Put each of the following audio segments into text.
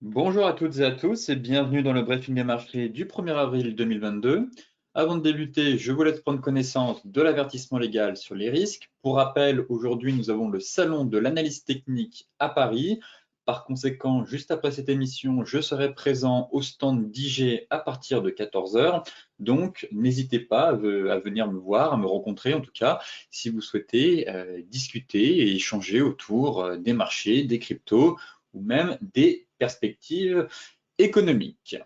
Bonjour à toutes et à tous et bienvenue dans le briefing des marchés du 1er avril 2022. Avant de débuter, je vous laisse prendre connaissance de l'avertissement légal sur les risques. Pour rappel, aujourd'hui, nous avons le salon de l'analyse technique à Paris. Par conséquent, juste après cette émission, je serai présent au stand d'IG à partir de 14 heures. Donc, n'hésitez pas à venir me voir, à me rencontrer en tout cas, si vous souhaitez discuter et échanger autour des marchés, des cryptos ou même des perspectives économiques.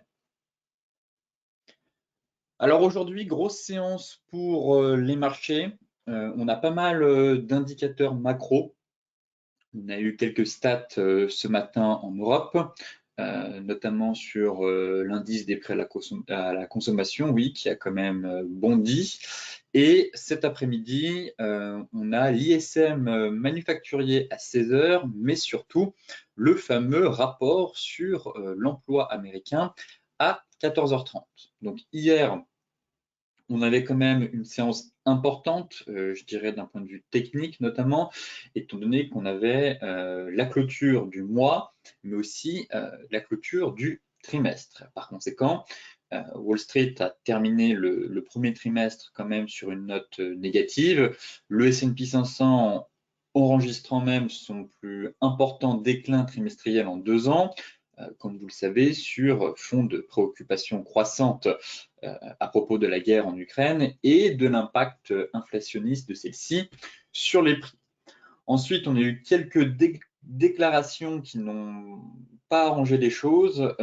Alors aujourd'hui, grosse séance pour les marchés. On a pas mal d'indicateurs macro. On a eu quelques stats ce matin en Europe, notamment sur l'indice des prix à la consommation, oui, qui a quand même bondi. Et cet après-midi, on a l'ISM manufacturier à 16 heures, mais surtout le fameux rapport sur l'emploi américain à 14h30. Donc hier, on avait quand même une séance importante, je dirais d'un point de vue technique notamment, étant donné qu'on avait la clôture du mois, mais aussi la clôture du trimestre. Par conséquent, Wall Street a terminé le premier trimestre quand même sur une note négative. Le S&P 500 enregistrant même son plus important déclin trimestriel en 2 ans, comme vous le savez, sur fond de préoccupations croissantes à propos de la guerre en Ukraine et de l'impact inflationniste de celle-ci sur les prix. Ensuite, on a eu quelques déclarations qui n'ont pas arrangé les choses,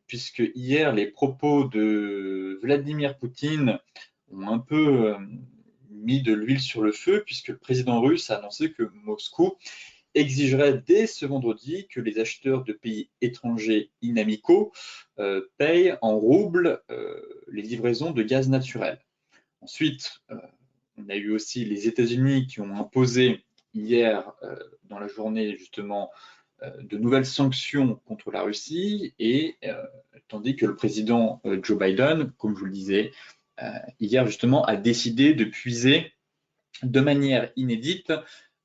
puisque hier, les propos de Vladimir Poutine ont un peu mis de l'huile sur le feu, puisque le président russe a annoncé que Moscou exigerait dès ce vendredi que les acheteurs de pays étrangers inamicaux payent en roubles les livraisons de gaz naturel. Ensuite, on a eu aussi les États-Unis qui ont imposé hier, dans la journée justement, de nouvelles sanctions contre la Russie, et tandis que le président Joe Biden, comme je vous le disais, hier justement, a décidé de puiser de manière inédite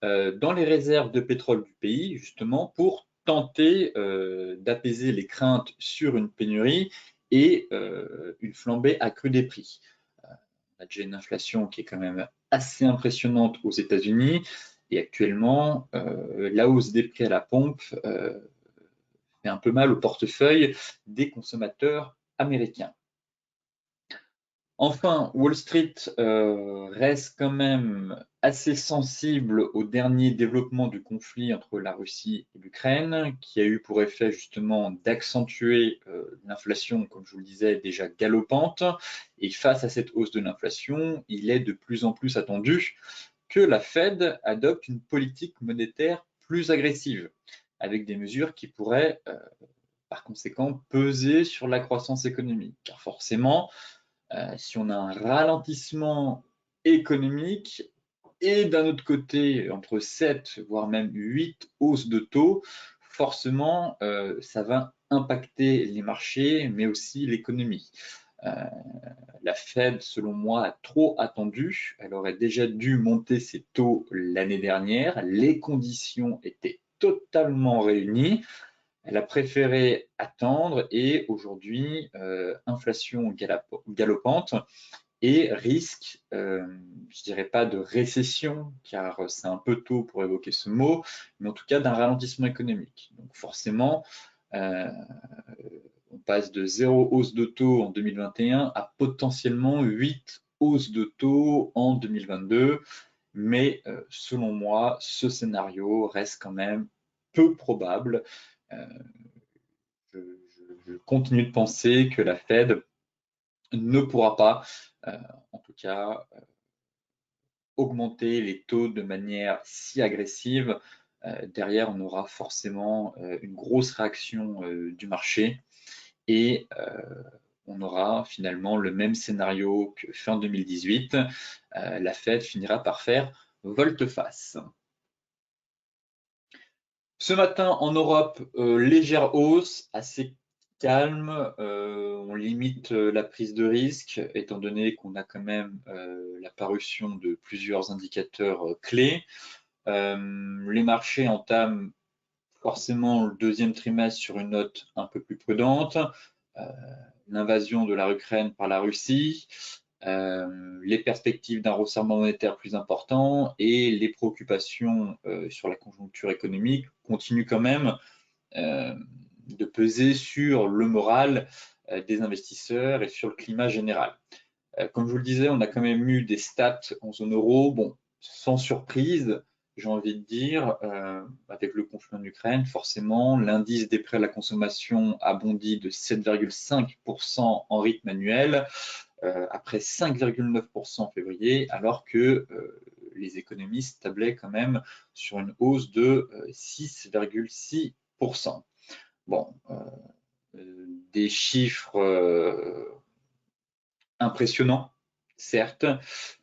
dans les réserves de pétrole du pays, justement pour tenter d'apaiser les craintes sur une pénurie et une flambée accrue des prix. On a déjà une inflation qui est quand même assez impressionnante aux États-Unis et actuellement, la hausse des prix à la pompe fait un peu mal au portefeuille des consommateurs américains. Enfin, Wall Street reste quand même assez sensible aux derniers développements du conflit entre la Russie et l'Ukraine, qui a eu pour effet justement d'accentuer l'inflation, comme je vous le disais, déjà galopante. Et face à cette hausse de l'inflation, il est de plus en plus attendu que la Fed adopte une politique monétaire plus agressive, avec des mesures qui pourraient par conséquent peser sur la croissance économique. Car forcément, si on a un ralentissement économique et d'un autre côté, entre 7 voire même 8 hausses de taux, forcément, ça va impacter les marchés, mais aussi l'économie. Euh, la Fed, selon moi, a trop attendu. Elle aurait déjà dû monter ses taux l'année dernière. Les conditions étaient totalement réunies. Elle a préféré attendre et aujourd'hui, inflation galopante et risque, je dirais pas de récession, car c'est un peu tôt pour évoquer ce mot, mais en tout cas d'un ralentissement économique. Donc forcément, euh, on passe de 0 hausse de taux en 2021 à potentiellement 8 hausses de taux en 2022. Mais selon moi, ce scénario reste quand même peu probable. Euh, je continue de penser que la Fed ne pourra pas, euh, en tout cas, augmenter les taux de manière si agressive. Derrière, on aura forcément une grosse réaction du marché et on aura finalement le même scénario que fin 2018. La Fed finira par faire volte-face. Ce matin, en Europe, légère hausse, assez calme. On limite la prise de risque, étant donné qu'on a quand même la parution de plusieurs indicateurs clés. Les marchés entament forcément le deuxième trimestre sur une note un peu plus prudente, l'invasion de l'Ukraine par la Russie, les perspectives d'un resserrement monétaire plus important et les préoccupations sur la conjoncture économique continuent quand même de peser sur le moral des investisseurs et sur le climat général. Comme je vous le disais, on a quand même eu des stats en zone euro, bon, sans surprise, j'ai envie de dire, avec le conflit en Ukraine, forcément, l'indice des prêts à la consommation a bondi de 7,5% en rythme annuel, après 5,9% en février, alors que les économistes tablaient quand même sur une hausse de 6,6%. Bon, des chiffres impressionnants, certes,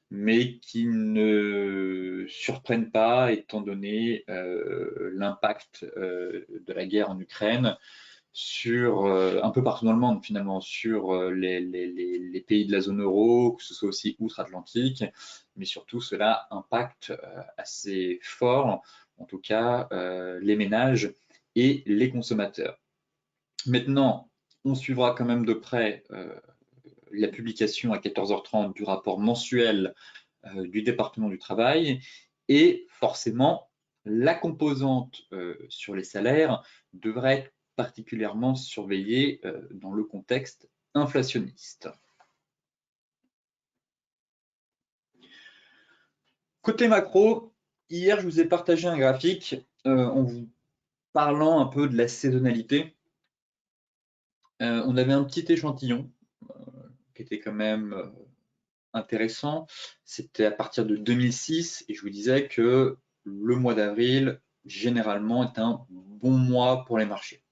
mais qui ne surprennent pas étant donné l'impact de la guerre en Ukraine sur un peu partout dans le monde finalement, sur les pays de la zone euro, que ce soit aussi outre-Atlantique, mais surtout cela impacte assez fort, en tout cas les ménages et les consommateurs. Maintenant, on suivra quand même de près la publication à 14h30 du rapport mensuel du département du travail et forcément la composante sur les salaires devrait être particulièrement surveillée dans le contexte inflationniste. Côté macro, hier je vous ai partagé un graphique en vous parlant un peu de la saisonnalité. On avait un petit échantillon qui était quand même intéressant. C'était à partir de 2006 et je vous disais que le mois d'avril, généralement, est un bon mois pour les marchés.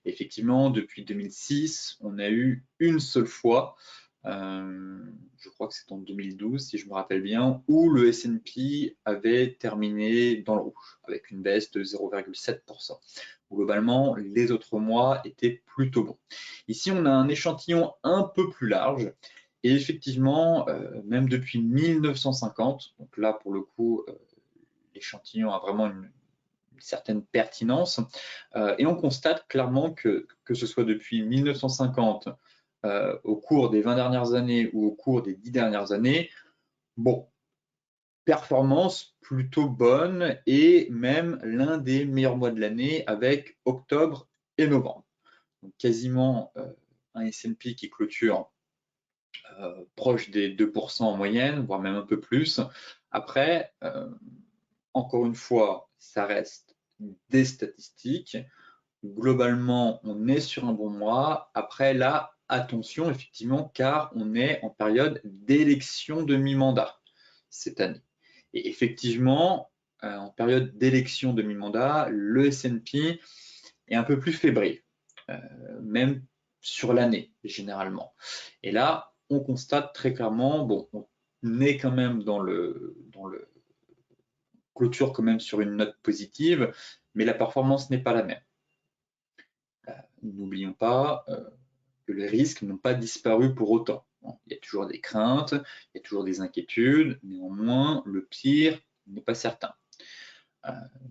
Effectivement, depuis 2006, on a eu une seule fois, je crois que c'est en 2012 si je me rappelle bien, où le S&P avait terminé dans le rouge avec une baisse de 0,7%. Globalement, les autres mois étaient plutôt bons. Ici, on a un échantillon un peu plus large et effectivement, même depuis 1950, donc là pour le coup, l'échantillon a vraiment une certaine pertinence, et on constate clairement que ce soit depuis 1950, au cours des 20 dernières années ou au cours des 10 dernières années, bon, performance plutôt bonne et même l'un des meilleurs mois de l'année avec octobre et novembre. Donc quasiment un S&P qui clôture proche des 2% en moyenne, voire même un peu plus. Après, encore une fois, ça reste des statistiques. Globalement, on est sur un bon mois. Après, là, attention, effectivement, car on est en période d'élection de mi-mandat cette année. Et effectivement, en période d'élection de mi-mandat, le S&P est un peu plus fébrile, même sur l'année, généralement. Et là, on constate très clairement, bon, on est quand même dans le clôture quand même sur une note positive, mais la performance n'est pas la même. N'oublions pas que les risques n'ont pas disparu pour autant. Il y a toujours des craintes, il y a toujours des inquiétudes, néanmoins, le pire n'est pas certain.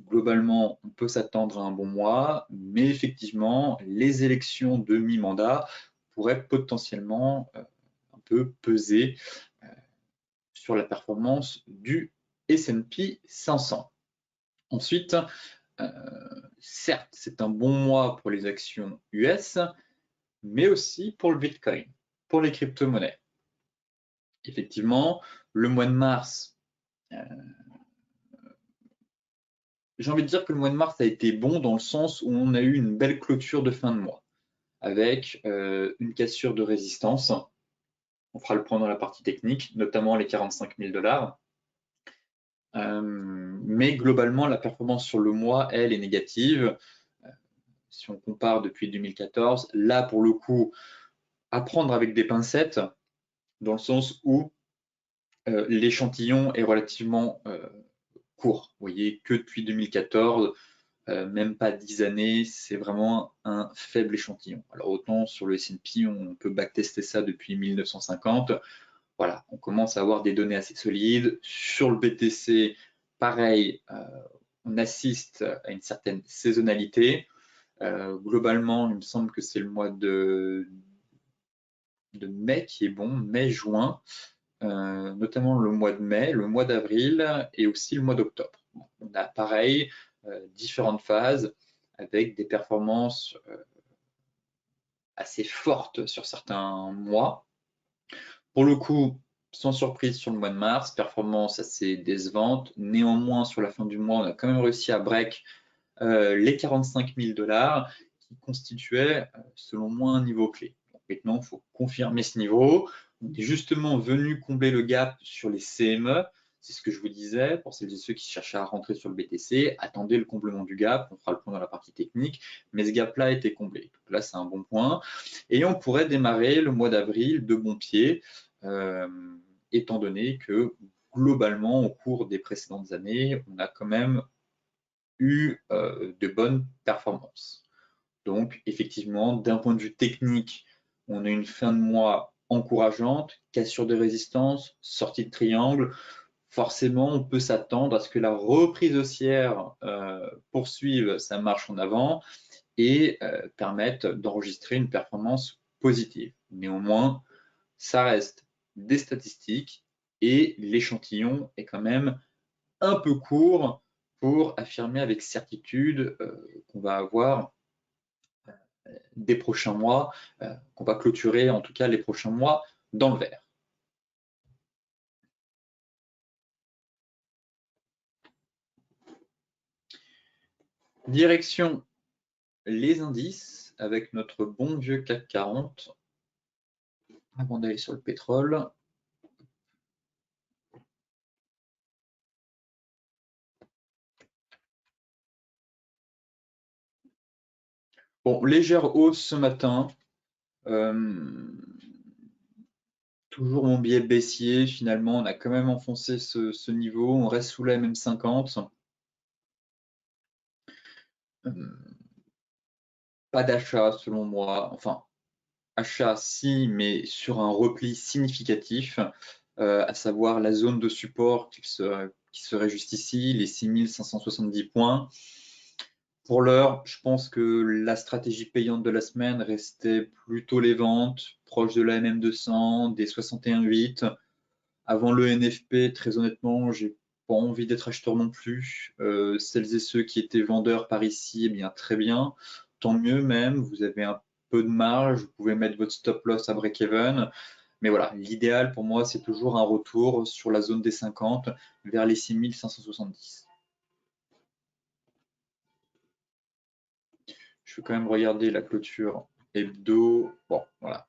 Globalement, on peut s'attendre à un bon mois, mais effectivement, les élections de mi-mandat pourraient potentiellement un peu peser sur la performance du S&P 500. Ensuite, certes, c'est un bon mois pour les actions US, mais aussi pour le Bitcoin, pour les crypto-monnaies. Effectivement, le mois de mars, j'ai envie de dire que le mois de mars a été bon dans le sens où on a eu une belle clôture de fin de mois, avec une cassure de résistance. On fera le point dans la partie technique, notamment les 45 000 $. Mais globalement, la performance sur le mois, elle, est négative. Si on compare depuis 2014, là, pour le coup, à prendre avec des pincettes, dans le sens où l'échantillon est relativement court. Vous voyez que depuis 2014, même pas 10 années, c'est vraiment un faible échantillon. Alors autant sur le S&P, on peut backtester ça depuis 1950. Voilà, on commence à avoir des données assez solides. Sur le BTC, pareil, on assiste à une certaine saisonnalité. Globalement, il me semble que c'est le mois de mai qui est bon, mai-juin, notamment le mois de mai, le mois d'avril et aussi le mois d'octobre. On a pareil, différentes phases avec des performances assez fortes sur certains mois. Pour le coup, sans surprise sur le mois de mars, performance assez décevante. Néanmoins, sur la fin du mois, on a quand même réussi à break les 45 000 $ qui constituaient, selon moi, un niveau clé. Donc maintenant, il faut confirmer ce niveau. On est justement venu combler le gap sur les CME. C'est ce que je vous disais, pour celles et ceux qui cherchaient à rentrer sur le BTC, attendez le comblement du gap, on fera le point dans la partie technique, mais ce gap-là a été comblé. Donc là, c'est un bon point. Et on pourrait démarrer le mois d'avril de bon pied, étant donné que globalement, au cours des précédentes années, on a quand même eu de bonnes performances. Donc, effectivement, d'un point de vue technique, on a une fin de mois encourageante, cassure de résistance, sortie de triangle. Forcément, on peut s'attendre à ce que la reprise haussière poursuive sa marche en avant et permette d'enregistrer une performance positive. Néanmoins, ça reste des statistiques et l'échantillon est quand même un peu court pour affirmer avec certitude qu'on va avoir des prochains mois, qu'on va clôturer en tout cas les prochains mois dans le vert. Direction les indices avec notre bon vieux CAC 40 avant d'aller sur le pétrole. Bon, légère hausse ce matin. Toujours mon biais baissier. Finalement, on a quand même enfoncé ce niveau. On reste sous la MM50. Pas d'achat selon moi. Enfin, achat si, mais sur un repli significatif, à savoir la zone de support qui serait juste ici, les 6570 points. Pour l'heure, je pense que la stratégie payante de la semaine restait plutôt les ventes, proches de la MM200, des 61,8. Avant le NFP, très honnêtement, j'ai pas envie d'être acheteur non plus. Celles et ceux qui étaient vendeurs par ici, eh bien très bien, tant mieux même. Vous avez un peu de marge, vous pouvez mettre votre stop loss à break-even. Mais voilà, l'idéal pour moi, c'est toujours un retour sur la zone des 50 vers les 6570. Je vais quand même regarder la clôture hebdo. Bon, voilà.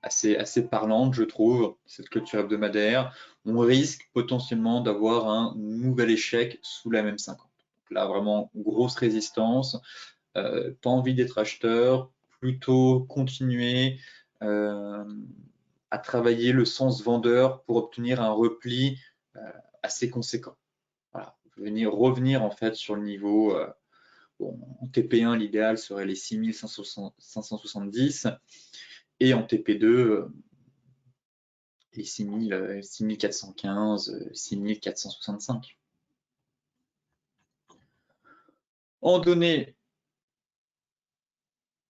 Assez parlante, je trouve, cette clôture hebdomadaire. On risque potentiellement d'avoir un nouvel échec sous la même 50. Donc là, vraiment, grosse résistance. Pas envie d'être acheteur, plutôt continuer à travailler le sens vendeur pour obtenir un repli assez conséquent. Voilà. Revenir en fait sur le niveau. Bon, en TP1, l'idéal serait les 6570 et en TP2, les 6415, 6465. En données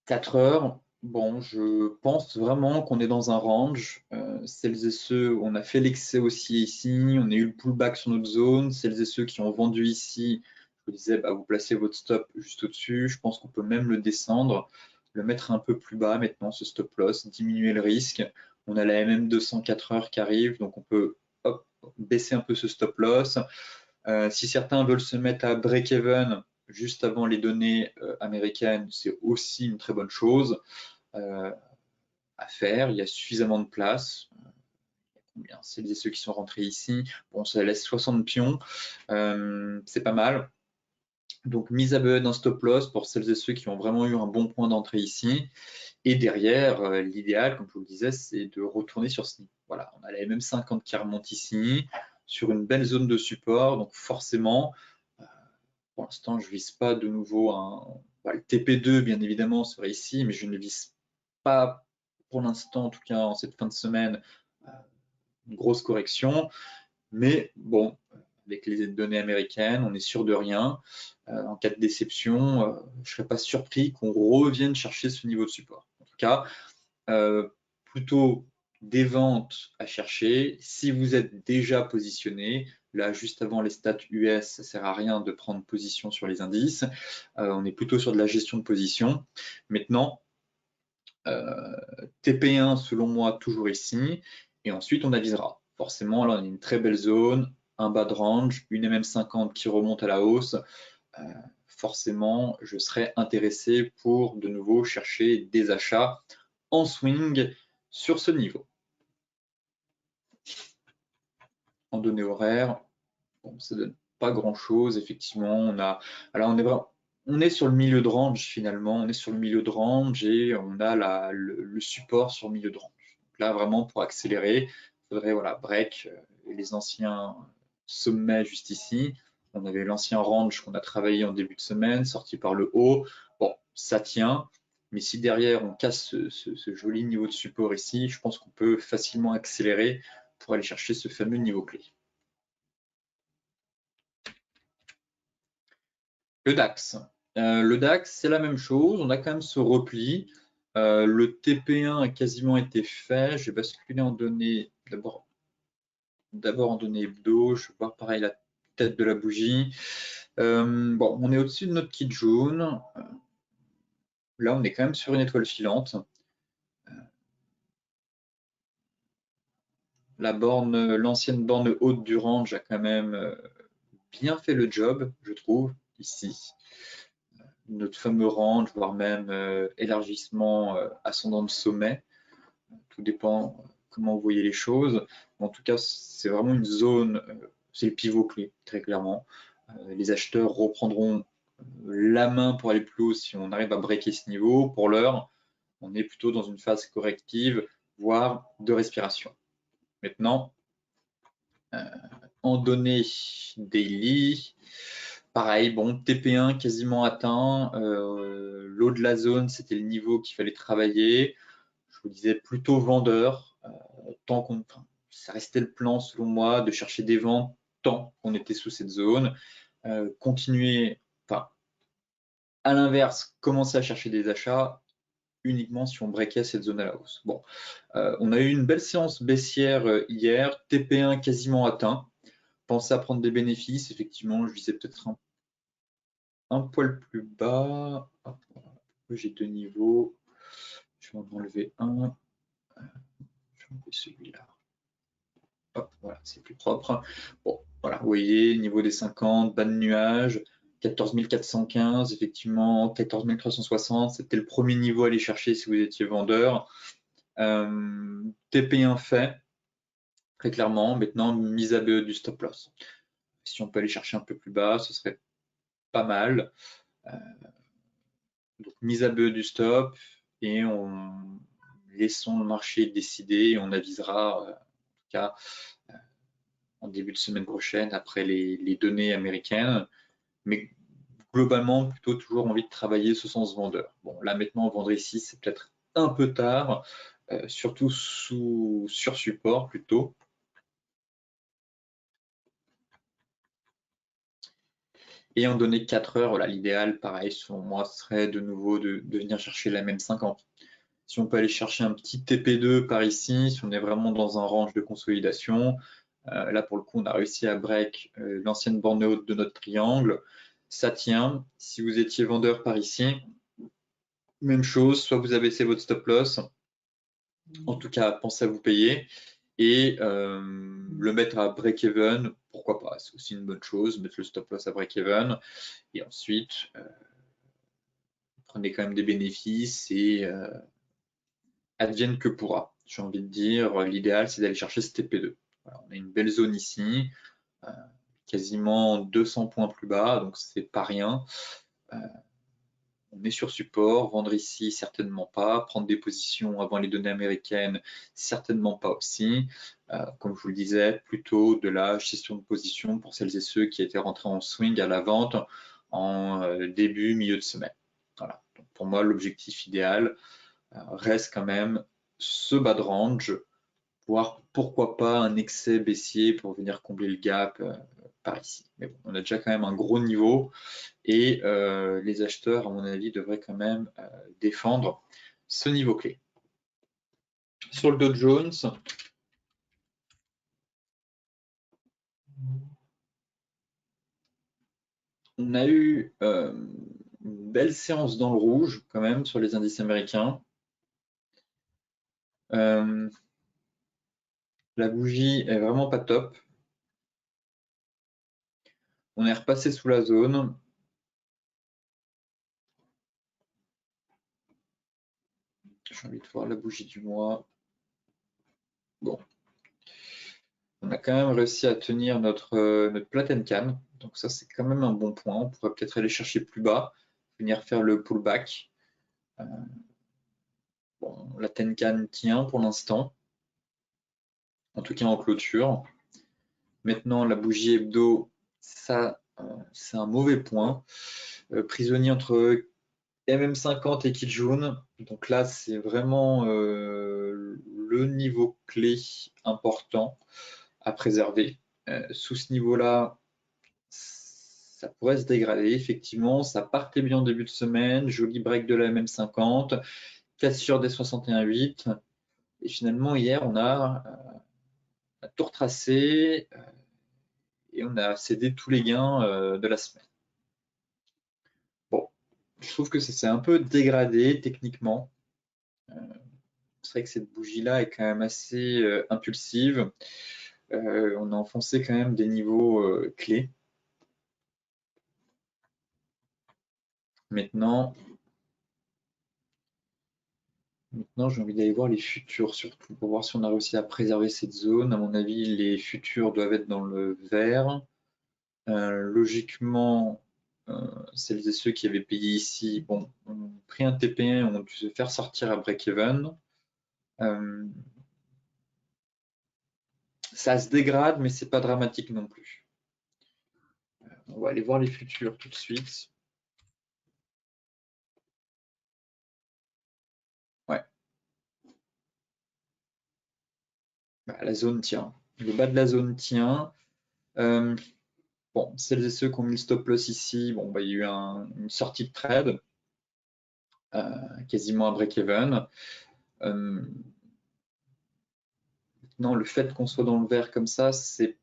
4 heures, bon, je pense vraiment qu'on est dans un range. Celles et ceux, on a fait l'excès aussi ici, on a eu le pullback sur notre zone. Celles et ceux qui ont vendu ici, je vous disais, bah, vous placez votre stop juste au-dessus. Je pense qu'on peut même le descendre, le mettre un peu plus bas maintenant, ce stop loss, diminuer le risque. On a la MM200 4 heures qui arrive, donc on peut baisser un peu ce stop loss. Si certains veulent se mettre à break-even juste avant les données américaines, c'est aussi une très bonne chose à faire. Il y a suffisamment de place. Celles et ceux qui sont rentrés ici, bon, ça laisse 60 pions, c'est pas mal. Donc, mise à bas d'un stop loss pour celles et ceux qui ont vraiment eu un bon point d'entrée ici. Et derrière, l'idéal, comme je vous le disais, c'est de retourner sur ce niveau. Voilà, on a la MM50 qui remonte ici, sur une belle zone de support. Donc, forcément, pour l'instant, je ne vise pas de nouveau le TP2, bien évidemment, serait ici, mais je ne vise pas, pour l'instant, en tout cas en cette fin de semaine, une grosse correction. Mais bon, avec les données américaines, on est sûr de rien. En cas de déception, je ne serais pas surpris qu'on revienne chercher ce niveau de support. En tout cas, plutôt des ventes à chercher. Si vous êtes déjà positionné, là juste avant les stats US, ça ne sert à rien de prendre position sur les indices. On est plutôt sur de la gestion de position. Maintenant, TP1 selon moi toujours ici, et ensuite on avisera. Forcément, là on a une très belle zone, un bas de range, une MM50 qui remonte à la hausse. Forcément, je serais intéressé pour de nouveau chercher des achats en swing sur ce niveau. En données horaires, bon, ça donne pas grand chose. Effectivement, on est sur le milieu de range finalement. On est sur le milieu de range et on a le support sur le milieu de range. Donc là, vraiment pour accélérer, il faudrait break les anciens sommets juste ici. On avait l'ancien range qu'on a travaillé en début de semaine, sorti par le haut. Bon, ça tient. Mais si derrière on casse ce joli niveau de support ici, je pense qu'on peut facilement accélérer pour aller chercher ce fameux niveau clé. Le DAX. Le DAX, c'est la même chose. On a quand même ce repli. Le TP1 a quasiment été fait. Je vais basculer en données d'abord en données hebdo. Je vais voir pareil la tête de la bougie. Bon, on est au-dessus de notre kit jaune. Là, on est quand même sur une étoile filante. L'ancienne borne haute du range a quand même bien fait le job, je trouve, ici. Notre fameux range, voire même élargissement ascendant de sommet. Tout dépend comment vous voyez les choses. En tout cas, c'est vraiment une zone, c'est le pivot clé, très clairement. Les acheteurs reprendront la main pour aller plus haut si on arrive à breaker ce niveau. Pour l'heure, on est plutôt dans une phase corrective, voire de respiration. Maintenant, en données daily, pareil, bon, TP1 quasiment atteint. L'eau de la zone, c'était le niveau qu'il fallait travailler. Je vous disais plutôt vendeur, tant qu'on, ça restait le plan selon moi de chercher des ventes tant qu'on était sous cette zone. Continuer, enfin, à l'inverse, commencer à chercher des achats uniquement si on breakait cette zone à la hausse. Bon, on a eu une belle séance baissière hier, TP1 quasiment atteint. Pensez à prendre des bénéfices, effectivement, je visais peut-être un poil plus bas. J'ai deux niveaux. Je vais en enlever un. Je vais enlever celui-là. Hop, voilà, c'est plus propre. Bon, voilà, vous voyez, niveau des 50, bas de nuage, 14 415, effectivement, 14 360, c'était le premier niveau à aller chercher si vous étiez vendeur. TP1 fait, très clairement. Maintenant, mise à BE du stop loss. Si on peut aller chercher un peu plus bas, ce serait pas mal. Donc, mise à BE du stop et laissons le marché décider et on avisera, en tout cas, en début de semaine prochaine après les données américaines. Mais globalement, plutôt toujours envie de travailler ce sens vendeur. Bon, là maintenant, vendre ici, c'est peut-être un peu tard, surtout sur support plutôt. Et en données 4 heures, voilà, l'idéal, pareil, selon moi, serait de nouveau de venir chercher la même 50. Si on peut aller chercher un petit TP2 par ici, si on est vraiment dans un range de consolidation, là pour le coup, on a réussi à break l'ancienne borne haute de notre triangle. Ça tient. Si vous étiez vendeur par ici, même chose, soit vous abaissez votre stop loss, en tout cas, pensez à vous payer, et le mettre à break-even, pourquoi pas, c'est aussi une bonne chose, mettre le stop loss à break-even, et ensuite, prenez quand même des bénéfices et advienne que pourra. J'ai envie de dire, l'idéal, c'est d'aller chercher ce TP2. Voilà, on a une belle zone ici, quasiment 200 points plus bas, donc c'est pas rien. On est sur support, vendre ici, certainement pas. Prendre des positions avant les données américaines, certainement pas aussi. Comme je vous le disais, plutôt de la gestion de position pour celles et ceux qui étaient rentrés en swing à la vente en début, milieu de semaine. Voilà. Donc pour moi, l'objectif idéal reste quand même ce bas de range, voire pourquoi pas un excès baissier pour venir combler le gap par ici. Mais bon, on a déjà quand même un gros niveau et les acheteurs, à mon avis, devraient quand même défendre ce niveau clé. Sur le Dow Jones, on a eu une belle séance dans le rouge quand même sur les indices américains. La bougie est vraiment pas top. On est repassé sous la zone. J'ai envie de voir la bougie du mois. Bon. On a quand même réussi à tenir notre plate and can. Donc ça, c'est quand même un bon point. On pourrait peut-être aller chercher plus bas, venir faire le pullback. Bon, la Tenkan tient pour l'instant, en tout cas en clôture. Maintenant, la bougie hebdo, ça, c'est un mauvais point. Prisonnier entre MM50 et Kijun. Donc là, c'est vraiment le niveau clé important à préserver. Sous ce niveau-là, ça pourrait se dégrader, effectivement. Ça partait bien en début de semaine. Joli break de la MM50. Cassure des 61,8. Et finalement, hier, on a tout retracé et on a cédé tous les gains de la semaine. Bon, je trouve que ça s'est un peu dégradé techniquement. C'est vrai que cette bougie-là est quand même assez impulsive. On a enfoncé quand même des niveaux clés. Maintenant, j'ai envie d'aller voir les futurs, surtout pour voir si on a réussi à préserver cette zone. À mon avis, les futurs doivent être dans le vert. Logiquement, celles et ceux qui avaient payé ici, bon, ont pris un TP1, ont dû se faire sortir à break-even. Ça se dégrade, mais c'est pas dramatique non plus. On va aller voir les futurs tout de suite. Ouais. Bah, la zone tient. Le bas de la zone tient. Bon, celles et ceux qui ont mis le stop loss ici, bon, bah, il y a eu une sortie de trade, quasiment à break-even. Maintenant, le fait qu'on soit dans le vert comme ça, c'est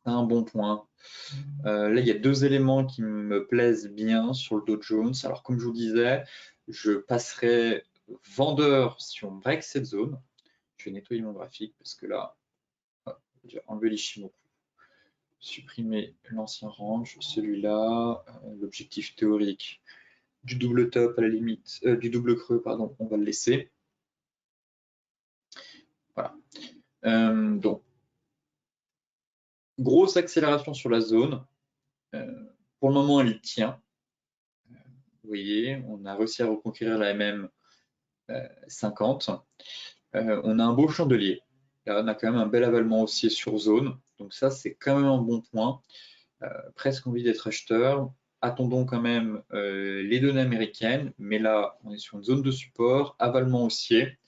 un bon point. Là, il y a deux éléments qui me plaisent bien sur le Dow Jones. Alors, comme je vous disais, je passerai vendeur si on break cette zone. Je vais nettoyer mon graphique parce que là, j'ai enlevé l'Ishimoku. Supprimer l'ancien range, celui-là, l'objectif théorique du double top à la limite, du double creux, pardon, on va le laisser. Voilà. Donc, grosse accélération sur la zone. Pour le moment, elle tient. Vous voyez, on a réussi à reconquérir la MM 50. On a un beau chandelier. Là, on a quand même un bel avalement haussier sur zone. Donc ça, c'est quand même un bon point. Presque envie d'être acheteur. Attendons quand même les données américaines. Mais là, on est sur une zone de support, avalement haussier.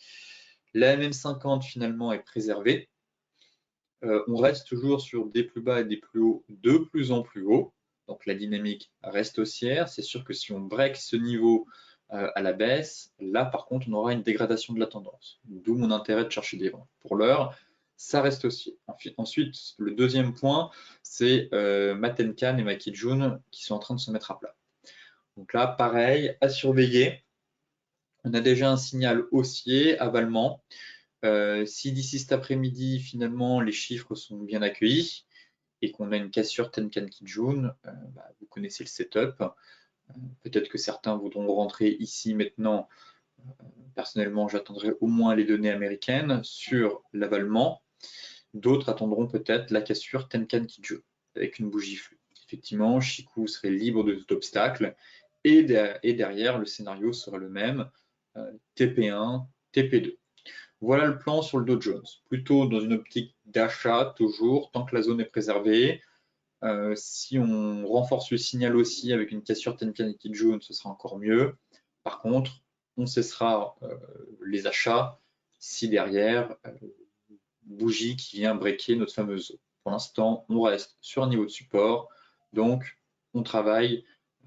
La MM50, finalement, est préservée. On reste toujours sur des plus bas et des plus hauts de plus en plus haut. Donc la dynamique reste haussière. C'est sûr que si on break ce niveau à la baisse, là par contre on aura une dégradation de la tendance. D'où mon intérêt de chercher des ventes. Pour l'heure, ça reste haussier. Ensuite, le deuxième point, c'est ma Tenkan et ma Kijun qui sont en train de se mettre à plat. Donc là, pareil, à surveiller. On a déjà un signal haussier, avalement. Si d'ici cet après-midi, finalement, les chiffres sont bien accueillis et qu'on a une cassure Tenkan Kijun, bah, vous connaissez le setup. Peut-être que certains voudront rentrer ici maintenant. Personnellement, j'attendrai au moins les données américaines sur l'avalement. D'autres attendront peut-être la cassure Tenkan Kijun avec une bougie flux. Effectivement, Chikou serait libre de tout obstacle et derrière, le scénario serait le même, TP1, TP2. Voilà le plan sur le Dow Jones. Plutôt dans une optique d'achat, toujours, tant que la zone est préservée. Si on renforce le signal aussi avec une cassure Tenkan et Kijun, ce sera encore mieux. Par contre, on cessera les achats si derrière, bougie qui vient breaker notre fameuse zone. Pour l'instant, on reste sur un niveau de support, donc on travaille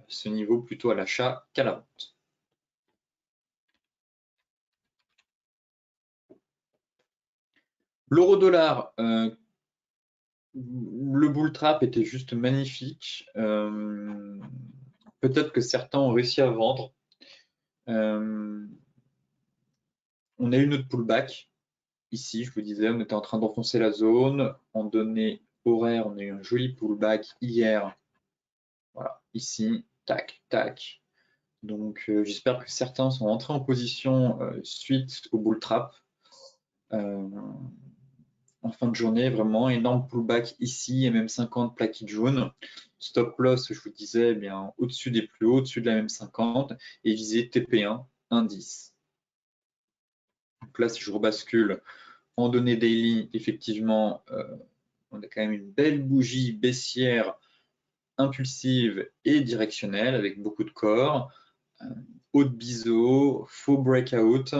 ce niveau plutôt à l'achat qu'à la vente. L'euro-dollar, le bull trap était juste magnifique. Peut-être que certains ont réussi à vendre. On a eu notre pullback. Ici, je vous disais, on était en train d'enfoncer la zone. En données horaires, on a eu un joli pullback hier. Voilà, ici, tac, tac. Donc, j'espère que certains sont entrés en position suite au bull trap. En fin de journée, vraiment énorme pullback ici et même 50 plaquettes jaunes. Stop loss, je vous disais, eh bien au-dessus des plus hauts, au-dessus de la même 50 et viser TP1, indice. Donc là, si je rebascule en données daily, effectivement, on a quand même une belle bougie baissière impulsive et directionnelle avec beaucoup de corps. Haut de biseau, faux breakout,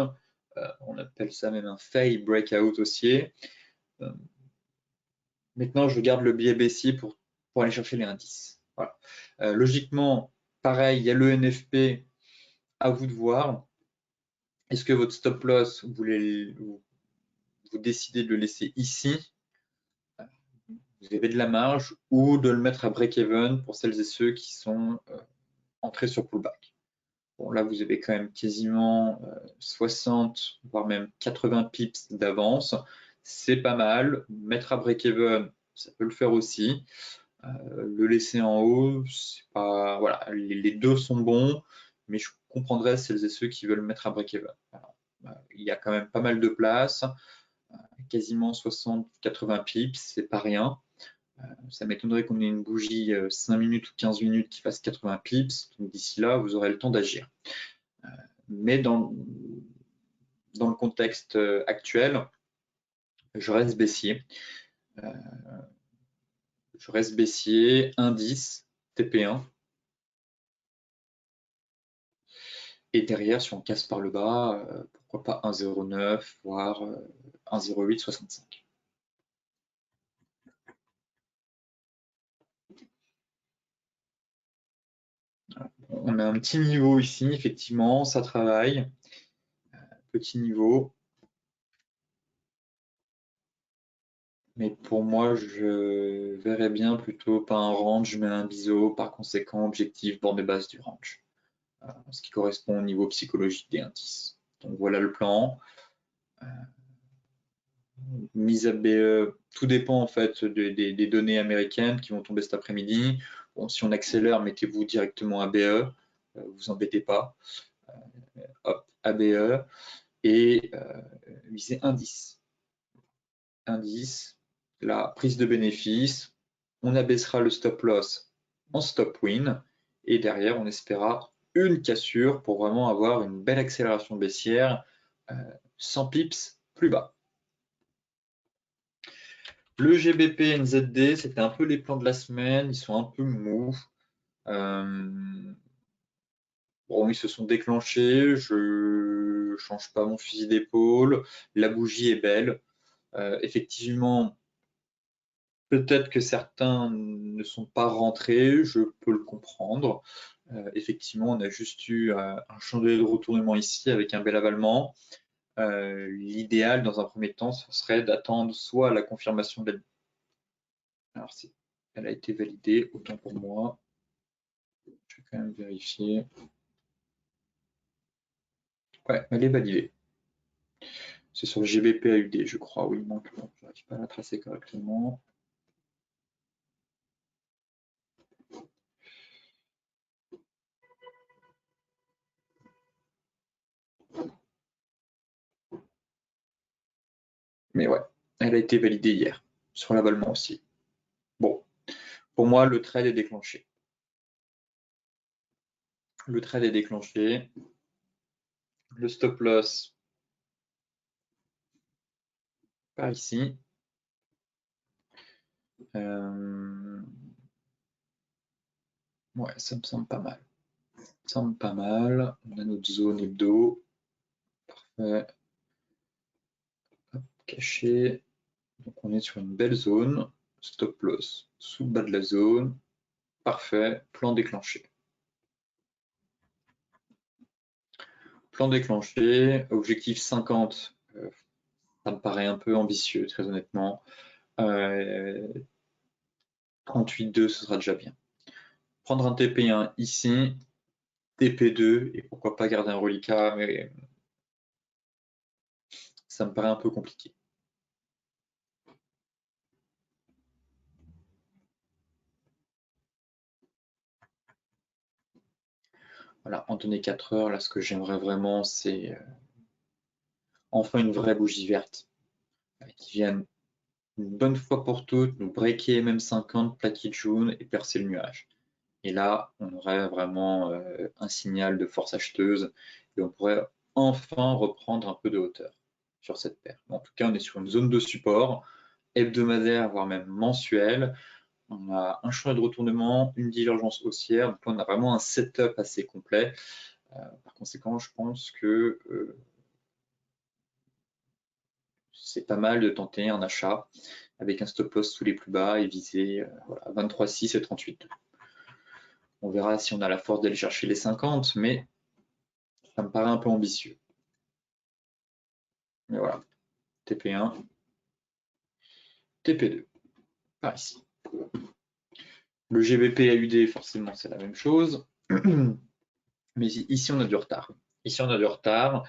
on appelle ça même un fail breakout haussier. Maintenant, je garde le biais baissier pour aller chercher les indices. Voilà. Logiquement, pareil, il y a le NFP, à vous de voir. Est-ce que votre stop loss, vous décidez de le laisser ici, vous avez de la marge, ou de le mettre à break-even pour celles et ceux qui sont entrés sur pullback. Bon, là, vous avez quand même quasiment 60, voire même 80 pips d'avance. C'est pas mal. Mettre à break-even, ça peut le faire aussi. Le laisser en haut, c'est pas, voilà, les deux sont bons, mais je comprendrais celles et ceux qui veulent mettre à break-even. Il y a quand même pas mal de place, quasiment 60-80 pips, c'est pas rien. Ça m'étonnerait qu'on ait une bougie 5 minutes ou 15 minutes qui fasse 80 pips, donc d'ici là, vous aurez le temps d'agir. Mais dans le contexte actuel, je reste baissier. Indice, TP1. Et derrière, si on casse par le bas, pourquoi pas 1,09, voire 1,0865. On a un petit niveau ici, effectivement, ça travaille. Petit niveau. Mais pour moi, je verrais bien plutôt pas un range, mais un biseau, par conséquent, objectif bord de base du range. Ce qui correspond au niveau psychologique des indices. Donc voilà le plan. Mise à BE, tout dépend en fait des données américaines qui vont tomber cet après-midi. Bon, si on accélère, mettez-vous directement à BE, vous embêtez pas. Hop, ABE et visez indice. Indice, la prise de bénéfice, on abaissera le stop loss en stop win et derrière on espérera une cassure pour vraiment avoir une belle accélération baissière 100 pips plus bas. Le GBP NZD, c'était un peu les plans de la semaine, ils sont un peu mous. Bon, ils se sont déclenchés, je change pas mon fusil d'épaule, la bougie est belle. Effectivement, peut-être que certains ne sont pas rentrés, je peux le comprendre. Effectivement, on a juste eu un chandelier de retournement ici avec un bel avalement. L'idéal, dans un premier temps, ce serait d'attendre soit la confirmation de la... Alors, elle a été validée, autant pour moi. Je vais quand même vérifier. Ouais, elle est validée. C'est sur le GBP-AUD, je crois, oui. Donc, bon, je n'arrive pas à la tracer correctement. Mais ouais, elle a été validée hier, sur l'avalement aussi. Bon, pour moi, le trade est déclenché. Le trade est déclenché. Le stop loss par ici. Ouais, ça me semble pas mal. Ça me semble pas mal. On a notre zone hebdo. Parfait. Hop, caché. Donc on est sur une belle zone. stop loss sous le bas de la zone. Parfait, plan déclenché. Plan déclenché, objectif 50, ça me paraît un peu ambitieux, très honnêtement. 38,2, ce sera déjà bien. Prendre un TP1 ici, TP2, et pourquoi pas garder un reliquat, mais ça me paraît un peu compliqué. Voilà, en données 4 heures, là, ce que j'aimerais vraiment, c'est enfin une vraie bougie verte qui vienne une bonne fois pour toutes nous breaker MM50, plaquer jaune et percer le nuage. Et là, on aurait vraiment un signal de force acheteuse et on pourrait enfin reprendre un peu de hauteur sur cette paire. En tout cas, on est sur une zone de support hebdomadaire, voire même mensuelle. On a un chemin de retournement, une divergence haussière. Donc là, on a vraiment un setup assez complet. Par conséquent, je pense que c'est pas mal de tenter un achat avec un stop loss sous les plus bas et viser voilà, 23,6 et 38,2. On verra si on a la force d'aller chercher les 50, mais ça me paraît un peu ambitieux. Mais voilà, TP1, TP2, par ici. Le GBP AUD, forcément, c'est la même chose. Mais ici, on a du retard. Ici, on a du retard.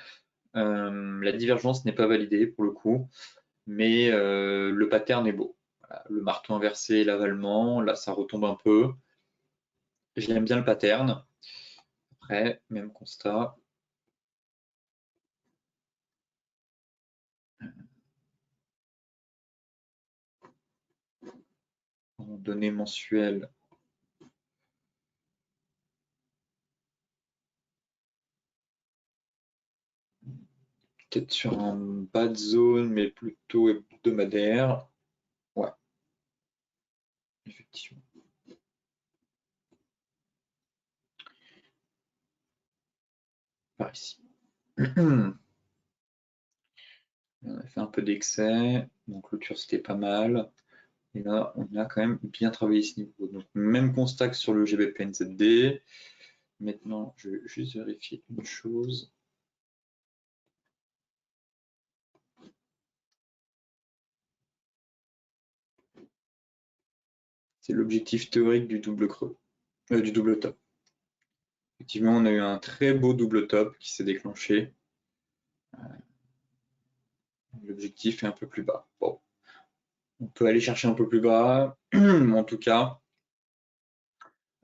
La divergence n'est pas validée pour le coup, mais le pattern est beau. Voilà, le marteau inversé, l'avalement, là, ça retombe un peu. J'aime bien le pattern. Après, même constat. En données mensuelles, peut-être sur un bas de zone, mais plutôt hebdomadaire. Ouais, effectivement. Par ici. On a fait un peu d'excès, donc clôture c'était pas mal. Et là, on a quand même bien travaillé ce niveau. Donc, même constat que sur le GBP-NZD. Maintenant, je vais juste vérifier une chose. C'est l'objectif théorique du double creux, du double top. Effectivement, on a eu un très beau double top qui s'est déclenché. L'objectif est un peu plus bas. Bon, on peut aller chercher un peu plus bas. En tout cas,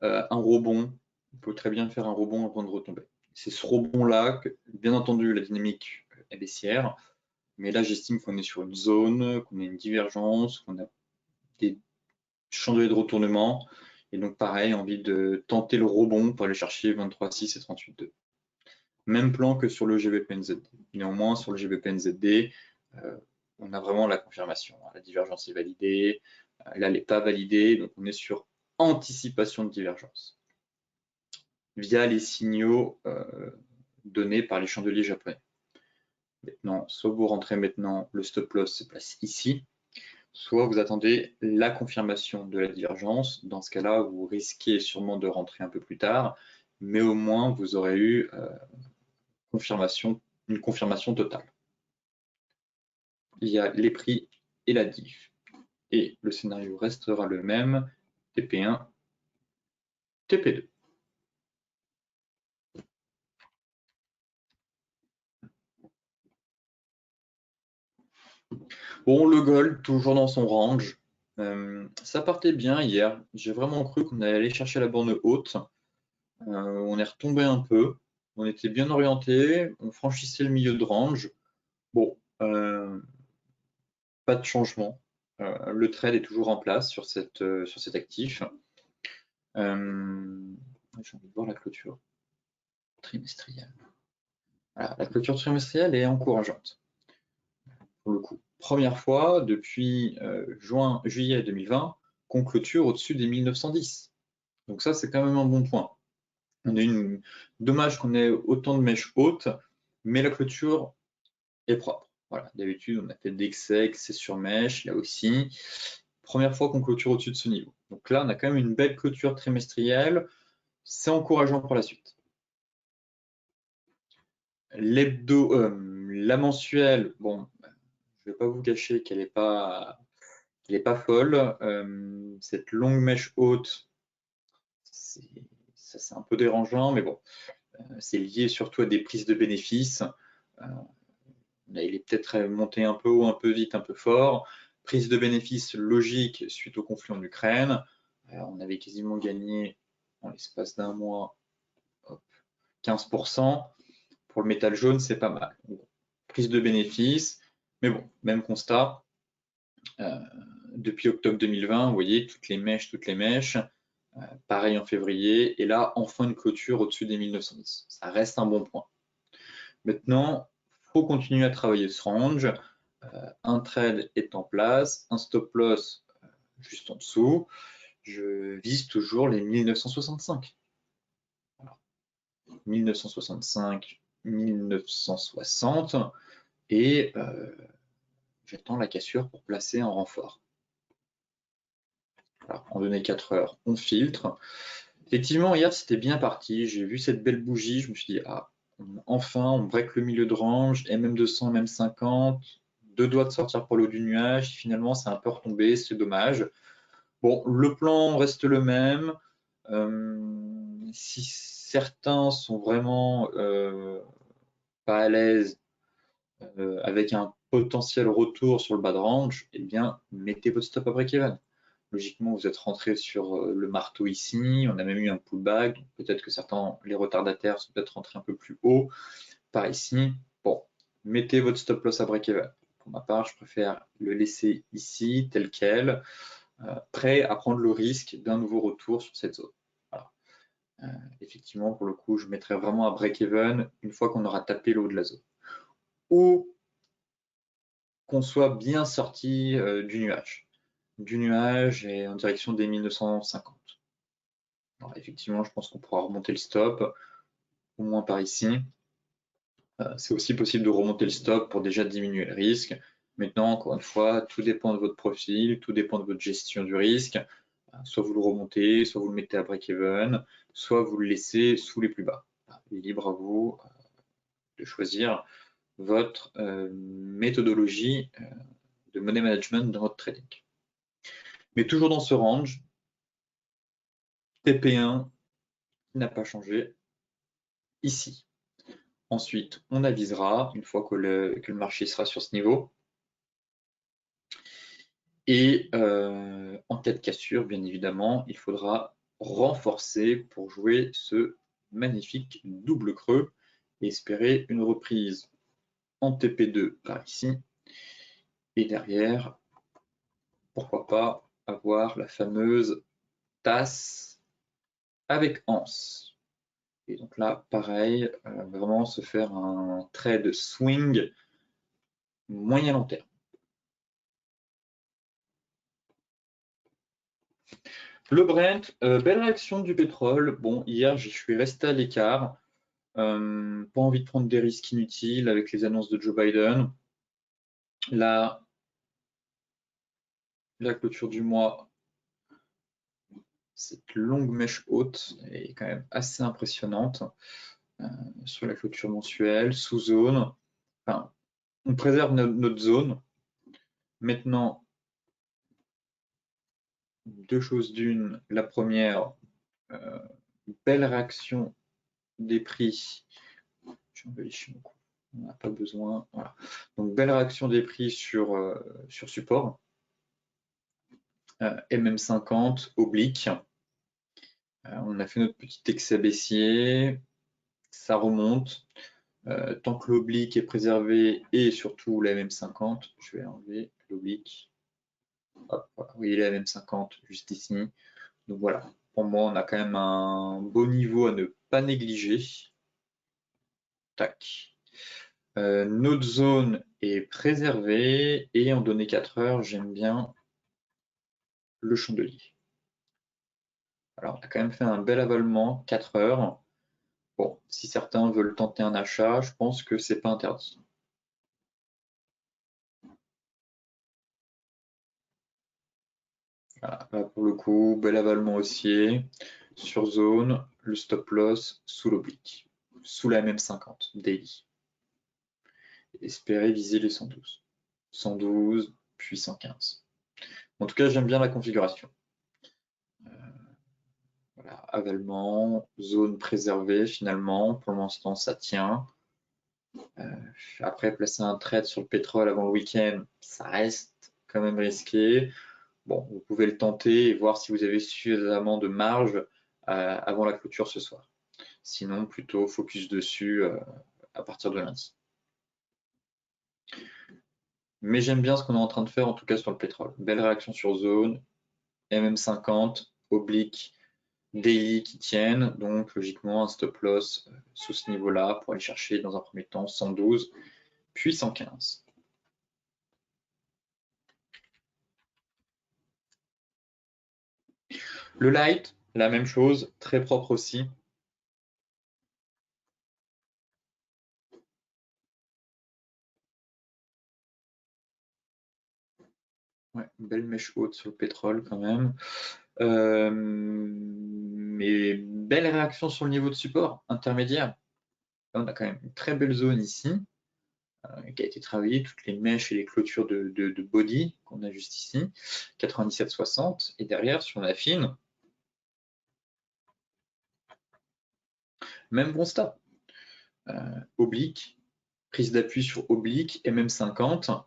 un rebond, on peut très bien faire un rebond avant de retomber. C'est ce rebond-là que, bien entendu, la dynamique est baissière, mais là, j'estime qu'on est sur une zone, qu'on a une divergence, qu'on a des chandeliers de retournement, et donc pareil, envie de tenter le rebond pour aller chercher 23,6 et 38,2. Même plan que sur le GBP-NZD. Néanmoins, sur le GBP-NZD, on a vraiment la confirmation. La divergence est validée, là, elle n'est pas validée, donc on est sur anticipation de divergence via les signaux donnés par les chandeliers japonais. Maintenant, soit vous rentrez maintenant, le stop loss se place ici, soit vous attendez la confirmation de la divergence. Dans ce cas-là, vous risquez sûrement de rentrer un peu plus tard, mais au moins vous aurez eu une confirmation totale. Il y a les prix et la diff. Et le scénario restera le même, TP1, TP2. Bon, le gold, toujours dans son range. Ça partait bien hier. J'ai vraiment cru qu'on allait aller chercher la borne haute. On est retombé un peu. On était bien orienté. On franchissait le milieu de range. Bon, pas de changement. Le trade est toujours en place sur cet actif. J'ai envie de voir la clôture trimestrielle. Voilà, la clôture trimestrielle est encourageante. Pour le coup, première fois depuis juillet 2020 qu'on clôture au-dessus des 1910. Donc ça, c'est quand même un bon point. On a dommage qu'on ait autant de mèches hautes, mais la clôture est propre. Voilà, d'habitude, on a fait d'excès, excès sur mèche, là aussi. première fois qu'on clôture au-dessus de ce niveau. Donc là, on a quand même une belle clôture trimestrielle. C'est encourageant pour la suite. La mensuelle, bon, je ne vais pas vous cacher qu'elle n'est pas folle. Cette longue mèche haute, c'est un peu dérangeant, mais bon, c'est lié surtout à des prises de bénéfices. Il est peut-être monté un peu haut, un peu vite, un peu fort. Prise de bénéfices logique suite au conflit en Ukraine. On avait quasiment gagné en l'espace d'un mois 15%. Pour le métal jaune, c'est pas mal. Prise de bénéfices, mais bon, même constat. Depuis octobre 2020, vous voyez, toutes les mèches. Pareil en février, et là, enfin une clôture au-dessus des 1910. Ça reste un bon point. Maintenant, il faut continuer à travailler ce range. Un trade est en place, un stop loss juste en dessous. Je vise toujours les 1965. Voilà. 1965, 1960, et j'attends la cassure pour placer un renfort. Voilà, en données 4 heures, on filtre. Effectivement, hier, c'était bien parti. J'ai vu cette belle bougie. Je me suis dit, ah, enfin, on break le milieu de range, MM200, MM50, deux doigts de sortir pour l'eau du nuage. Finalement, c'est un peu retombé, c'est dommage. Bon, le plan reste le même. Si certains sont vraiment pas à l'aise avec un potentiel retour sur le bas de range, eh bien, mettez votre stop à break-even. Logiquement, vous êtes rentré sur le marteau ici, on a même eu un pullback, peut-être que certains, les retardataires, sont peut-être rentrés un peu plus haut par ici. Bon, mettez votre stop loss à break-even. Pour ma part, je préfère le laisser ici, tel quel, prêt à prendre le risque d'un nouveau retour sur cette zone. Voilà. Effectivement, pour le coup, je mettrai vraiment à break-even une fois qu'on aura tapé le haut de la zone. Ou qu'on soit bien sorti du nuage et en direction des 1950. Alors, effectivement, je pense qu'on pourra remonter le stop, au moins par ici. C'est aussi possible de remonter le stop pour déjà diminuer le risque. Maintenant, encore une fois, tout dépend de votre profil, tout dépend de votre gestion du risque. Soit vous le remontez, soit vous le mettez à break-even, soit vous le laissez sous les plus bas. Libre à vous de choisir votre méthodologie de money management dans votre trading. Mais toujours dans ce range, TP1 n'a pas changé ici. Ensuite, on avisera une fois que le marché sera sur ce niveau. Et en cas de cassure, bien évidemment, il faudra renforcer pour jouer ce magnifique double creux et espérer une reprise en TP2 par ici. Et derrière, pourquoi pas avoir la fameuse tasse avec anse. Et donc là, pareil, vraiment se faire un trade swing moyen long terme. Le Brent, belle réaction du pétrole. Bon, hier, je suis resté à l'écart. Pas envie de prendre des risques inutiles avec les annonces de Joe Biden. Là, la clôture du mois, cette longue mèche haute est quand même assez impressionnante. Sur la clôture mensuelle, sous zone. Enfin, on préserve notre zone. Maintenant, deux choses d'une. La première, belle réaction des prix. Je embellis mon coup. On n'a pas besoin. Voilà. Donc, belle réaction des prix sur support. MM50, oblique. On a fait notre petit excès baissier. Ça remonte. Tant que l'oblique est préservé et surtout la MM50, je vais enlever l'oblique. Hop, voilà. Vous voyez la MM50 juste ici. Donc voilà, pour moi, on a quand même un beau niveau à ne pas négliger. Tac. Notre zone est préservée et en données 4 heures, j'aime bien le chandelier. Alors, on a quand même fait un bel avalement, 4 heures. Bon, si certains veulent tenter un achat, je pense que c'est pas interdit. Voilà, là pour le coup, bel avalement haussier, sur zone, le stop loss sous l'oblique, sous la MM50, daily. Espérer viser les 112. 112, puis 115. En tout cas, j'aime bien la configuration. Voilà, avalement, zone préservée finalement. Pour l'instant, ça tient. Après, placer un trade sur le pétrole avant le week-end, ça reste quand même risqué. Bon, vous pouvez le tenter et voir si vous avez suffisamment de marge avant la clôture ce soir. Sinon, plutôt focus dessus à partir de lundi. Mais j'aime bien ce qu'on est en train de faire, en tout cas sur le pétrole. Belle réaction sur zone, MM50, oblique, daily qui tiennent, donc logiquement un stop loss sous ce niveau-là pour aller chercher dans un premier temps 112, puis 115. Le light, la même chose, très propre aussi. Ouais, belle mèche haute sur le pétrole quand même. Mais belle réaction sur le niveau de support intermédiaire. Là, on a quand même une très belle zone ici qui a été travaillée, toutes les mèches et les clôtures de body qu'on a juste ici, 97,60. Et derrière, si on affine, même constat. Oblique, prise d'appui sur oblique, MM50,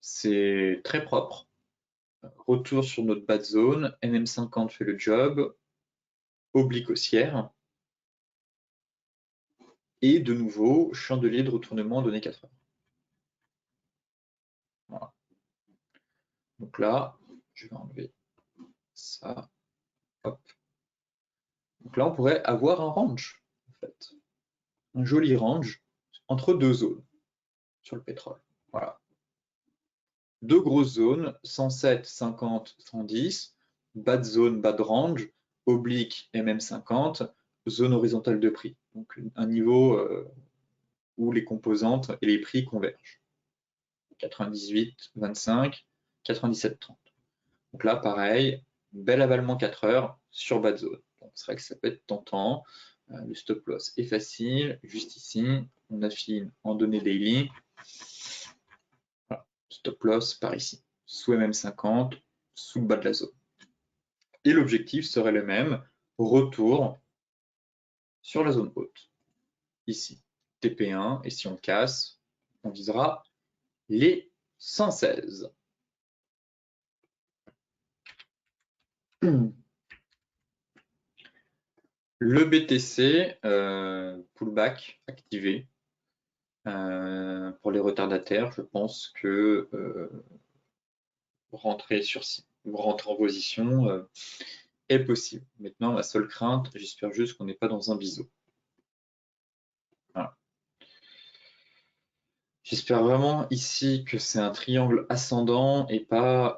c'est très propre. Retour sur notre bas de zone, MM50 fait le job, oblique haussière, et de nouveau, chandelier de retournement donné 4 heures. Voilà. Donc là, je vais enlever ça. Hop. Donc là, on pourrait avoir un range, en fait. Un joli range entre deux zones sur le pétrole. Voilà. Deux grosses zones, 107, 50, 110, bas de zone, bas de range, oblique MM50, zone horizontale de prix. Donc un niveau où les composantes et les prix convergent. 98, 25, 97, 30. Donc là, pareil, bel avalement 4 heures sur bas de zone. Donc c'est vrai que ça peut être tentant. Le stop loss est facile. Juste ici, on affine en données daily. Voilà. Stop loss par ici. Sous MM50, sous le bas de la zone. Et l'objectif serait le même. Retour sur la zone haute. Ici, TP1. Et si on casse, on visera les 116. Le BTC, pullback activé. Pour les retardataires, je pense que rentrer en position est possible. Maintenant, ma seule crainte, j'espère juste qu'on n'est pas dans un biseau. Voilà. J'espère vraiment ici que c'est un triangle ascendant et pas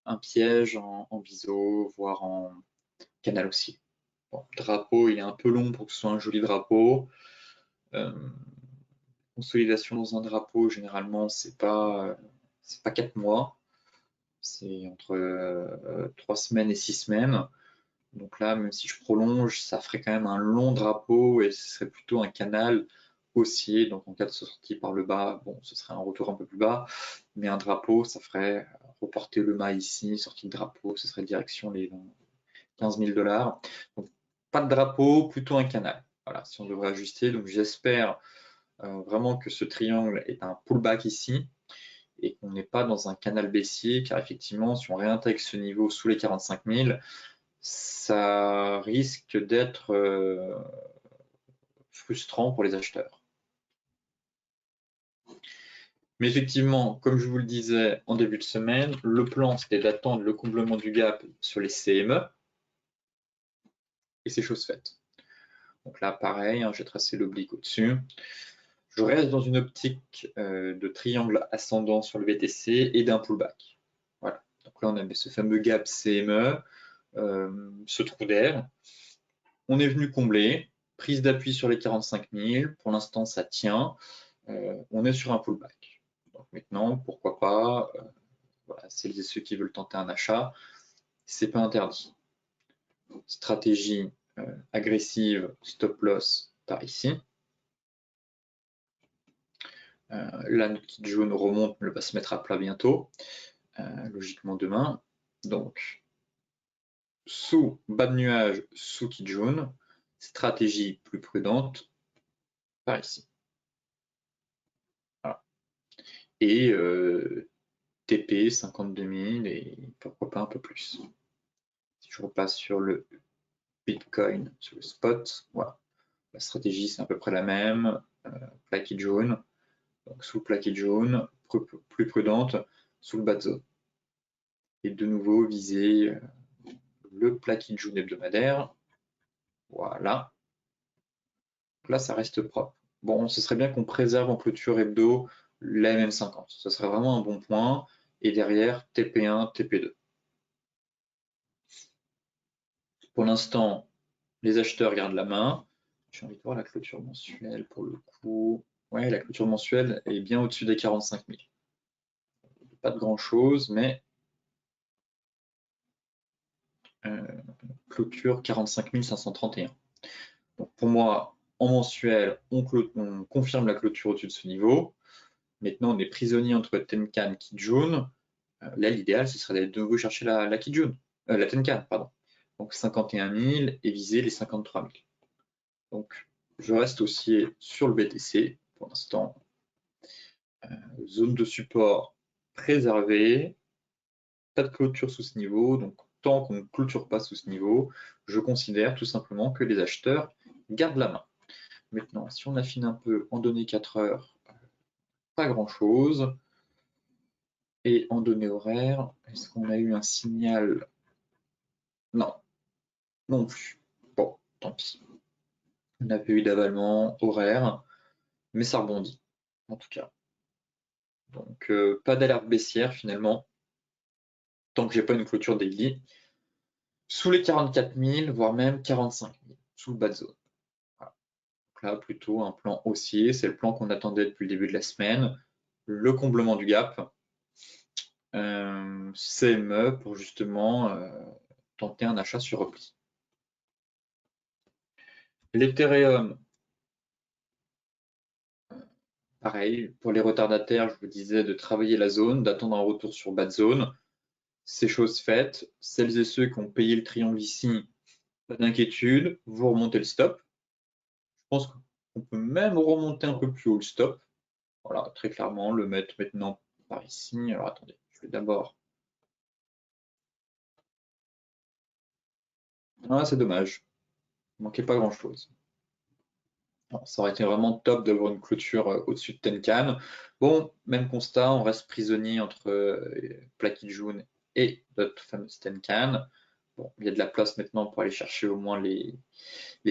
un piège en biseau, voire en canal haussier. Bon, drapeau, il est un peu long pour que ce soit un joli drapeau. Consolidation dans un drapeau, généralement, c'est pas 4 mois. C'est entre 3 semaines et 6 semaines. Donc là, même si je prolonge, ça ferait quand même un long drapeau et ce serait plutôt un canal haussier. Donc en cas de sortie par le bas, bon, ce serait un retour un peu plus bas. Mais un drapeau, ça ferait reporter le mât ici, sortie de drapeau, ce serait direction les 15 000 $. Donc pas de drapeau, plutôt un canal. Voilà, si on devrait ajuster. Donc j'espère vraiment que ce triangle est un pullback ici et qu'on n'est pas dans un canal baissier, car effectivement, si on réintègre ce niveau sous les 45 000, ça risque d'être frustrant pour les acheteurs. Mais effectivement, comme je vous le disais en début de semaine, le plan, c'était d'attendre le comblement du gap sur les CME, et c'est chose faite. Donc là, pareil, j'ai tracé l'oblique au-dessus. Je reste dans une optique de triangle ascendant sur le BTC et d'un pullback. Voilà. Donc là, on a ce fameux gap CME, ce trou d'air. On est venu combler, prise d'appui sur les 45 000. Pour l'instant, ça tient. On est sur un pullback. Donc maintenant, pourquoi pas voilà, celles et ceux qui veulent tenter un achat, c'est pas interdit. Stratégie agressive, stop loss par ici. Là, notre kit jaune remonte, mais va se mettre à plat bientôt, logiquement demain. Donc, sous bas de nuage, sous kit jaune, stratégie plus prudente par ici. Voilà. Et TP 52 000 et pourquoi pas un peu plus. Si je repasse sur le Bitcoin, sur le spot, voilà. La stratégie, c'est à peu près la même. Plaquette jaune, donc sous plaquette jaune, plus prudente, sous le bas de zone. Et de nouveau, viser le plaquette jaune hebdomadaire. Voilà. Donc là, ça reste propre. Bon, ce serait bien qu'on préserve en clôture hebdo la MM50. Ce serait vraiment un bon point. Et derrière, TP1, TP2. Pour l'instant, les acheteurs gardent la main. J'ai envie de voir la clôture mensuelle pour le coup. Ouais, la clôture mensuelle est bien au-dessus des 45 000. Pas de grand-chose, mais clôture 45 531. Donc pour moi, en mensuel, on confirme la clôture au-dessus de ce niveau. Maintenant, on est prisonnier entre Tenkan et Kijun. Là, l'idéal, ce serait d'aller de nouveau chercher la Kijun, la Tenkan, pardon. Donc 51 000 et viser les 53 000. Donc, je reste aussi sur le BTC pour l'instant. Zone de support préservée. Pas de clôture sous ce niveau. Donc, tant qu'on ne clôture pas sous ce niveau, je considère tout simplement que les acheteurs gardent la main. Maintenant, si on affine un peu en données 4 heures, pas grand-chose. Et en données horaires, est-ce qu'on a eu un signal? Non, non plus. Bon, tant pis. On n'a pas eu d'avalement horaire, mais ça rebondit, en tout cas. Donc, pas d'alerte baissière finalement, tant que j'ai pas une clôture daily. Sous les 44 000, voire même 45 000, sous le bas de zone. Voilà. Donc là, plutôt un plan haussier, c'est le plan qu'on attendait depuis le début de la semaine. Le comblement du gap, CME pour justement tenter un achat sur repli. L'Ethereum, pareil, pour les retardataires, je vous disais de travailler la zone, d'attendre un retour sur bas de zone. C'est chose faite. Celles et ceux qui ont payé le triangle ici, pas d'inquiétude, vous remontez le stop. Je pense qu'on peut même remonter un peu plus haut le stop. Voilà, très clairement, le mettre maintenant par ici. Alors attendez, je vais d'abord. Ah, c'est dommage. Il manquait pas grand-chose. Ça aurait été vraiment top d'avoir une clôture au-dessus de Tenkan. Bon, même constat, on reste prisonnier entre Plaquette jaune et notre fameuse Tenkan. Bon, il y a de la place maintenant pour aller chercher au moins les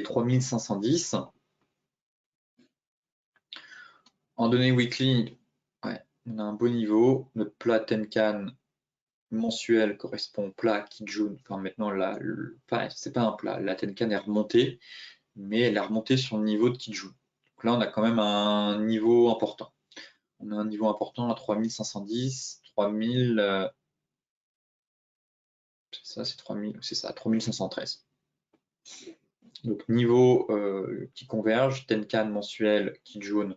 3510. En données weekly, ouais, on a un beau niveau. Notre plat Tenkan mensuel correspond au plat Kijun. Enfin, maintenant, là, c'est pas un plat. La Tenkan est remontée, mais elle est remontée sur le niveau de Kijun. Donc là, on a quand même un niveau important. On a un niveau important à 3510, 3000. Ça, c'est 3000, c'est ça, 3513. Donc niveau qui converge, Tenkan mensuel, Kijun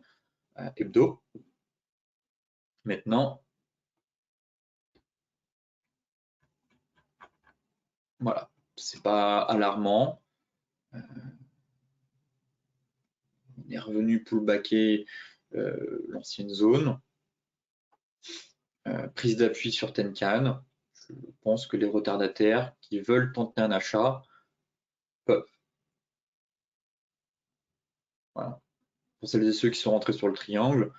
hebdo. Maintenant, voilà, c'est pas alarmant. On est revenu pullbacker l'ancienne zone. Prise d'appui sur Tenkan. Je pense que les retardataires qui veulent tenter un achat peuvent. Voilà. Pour celles et ceux qui sont rentrés sur le triangle,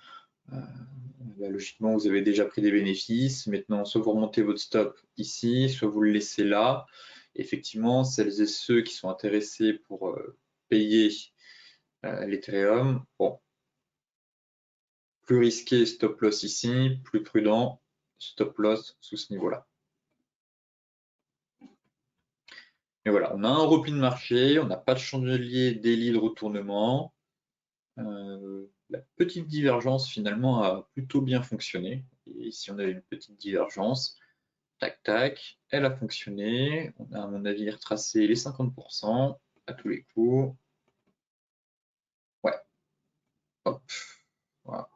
bah, logiquement, vous avez déjà pris des bénéfices. Maintenant, soit vous remontez votre stop ici, soit vous le laissez là. Effectivement, celles et ceux qui sont intéressés pour payer l'Ethereum, bon, plus risqué stop loss ici, plus prudent stop loss sous ce niveau-là. Et voilà, on a un repli de marché, on n'a pas de chandelier daily de retournement. La petite divergence finalement a plutôt bien fonctionné. Et ici, on a une petite divergence. Tac, tac, elle a fonctionné. On a, à mon avis, retracé les 50% à tous les coups. Ouais, hop, voilà.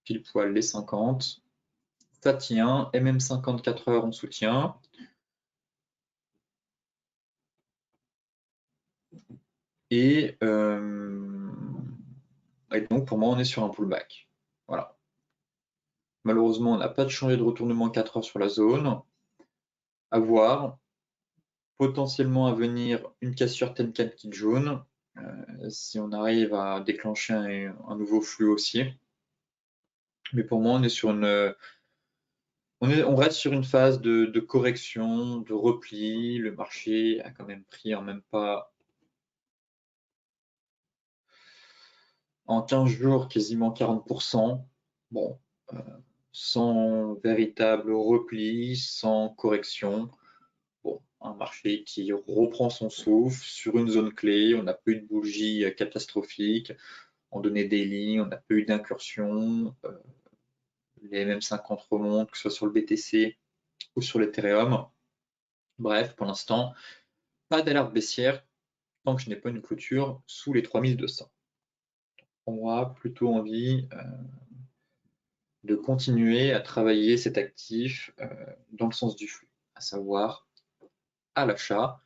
Pile poil les 50. Ça tient, et même 54 heures, on soutient. Et donc, pour moi, on est sur un pullback. Voilà. Malheureusement, on n'a pas de changé de retournement 4 heures sur la zone. À voir. Potentiellement à venir une cassure Tenkan Kit jaune. Si on arrive à déclencher un nouveau flux haussier. Mais pour moi, on est sur une. On reste sur une phase de correction, de repli. Le marché a quand même pris en même pas en 15 jours quasiment 40%. Bon, sans véritable repli, sans correction. Bon, un marché qui reprend son souffle sur une zone clé. On n'a pas eu de bougie catastrophique. On donnait des lignes, on n'a pas eu d'incursion. Les MM50 remontent, que ce soit sur le BTC ou sur l'Ethereum. Bref, pour l'instant, pas d'alerte baissière tant que je n'ai pas une clôture sous les 3200. On aura plutôt envie de continuer à travailler cet actif dans le sens du flux, à savoir à l'achat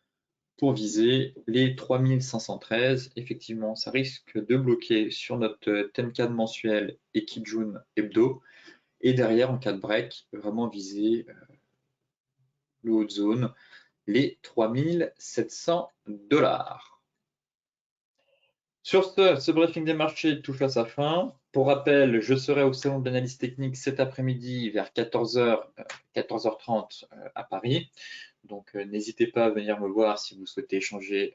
pour viser les 3513. Effectivement, ça risque de bloquer sur notre Tenkan mensuel et Kijun hebdo. Et derrière, en cas de break, vraiment viser le haut de zone, les 3700 $. Sur ce briefing des marchés touche à sa fin. Pour rappel, je serai au salon de l'analyse technique cet après-midi vers 14h, 14h30 à Paris. Donc, n'hésitez pas à venir me voir si vous souhaitez échanger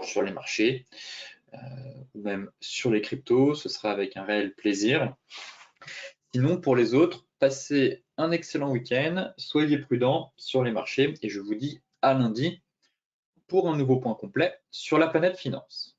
sur les marchés ou même sur les cryptos. Ce sera avec un réel plaisir. Sinon, pour les autres, passez un excellent week-end. Soyez prudents sur les marchés et je vous dis à lundi pour un nouveau point complet sur la planète finance.